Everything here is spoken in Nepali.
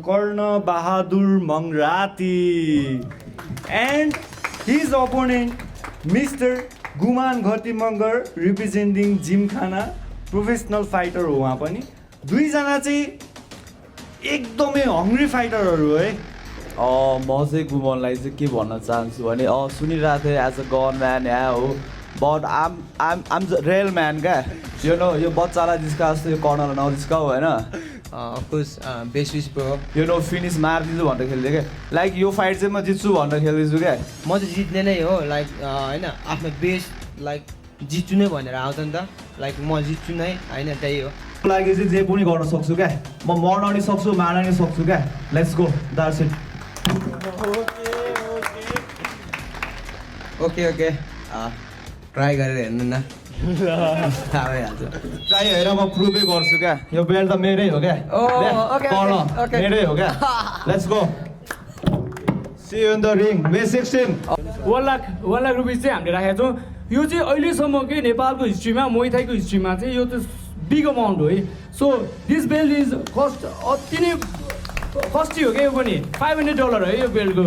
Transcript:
Karna Bahadur Mangrati and his opponent Mr. Guman Ghatimangar representing Gymkhana professional fighter हो उहाँ पनि दुईजना चाहिँ एकदमै हङ्ग्री फाइटरहरू है म चाहिँ गुमनलाई चाहिँ के भन्न चाहन्छु भने सुनिरहेको थिएँ एज अ गन म्यान यहाँ हो बट आम रियल म्यान क्या यो बच्चालाई जिस्का जस्तो यो कर्नरलाई नजिस्काऊ होइन अफकोर्स बेस्ट विस ब्रो यो फिनिस मारिदिन्छु भनेर खेल्दै क्या लाइक यो फाइट चाहिँ म जित्छु भनेर खेल्दैछु क्या म चाहिँ जित्ने नै हो लाइक होइन आफ्नो बेस्ट लाइक जित्छु नै भनेर आउँछ नि त लाइक म जित्छु नै होइन त्यही हो लागि चाहिँ जे पनि गर्न सक्छु क्या म मर्न नि सक्छु मार्न नि सक्छु क्या let's go that's it okay try गरेर हेर्नु न भइहाल्छ ट्राई हेरेर म प्रुभै गर्छु क्या यो बेल्ट त मेरै हो क्या okay. मेरै हो क्या let's go see you in the ring May 16 1 lakh rupees चाहिँ हामीले राखेका छौँ यो चाहिँ अहिलेसम्म के नेपालको हिस्ट्रीमा मोइथाईको हिस्ट्रीमा चाहिँ यो त बिग अमाउन्ट हो है so this belt is cost अति नै कस्टी हो क्या यो पनि $500 है यो बेल्टको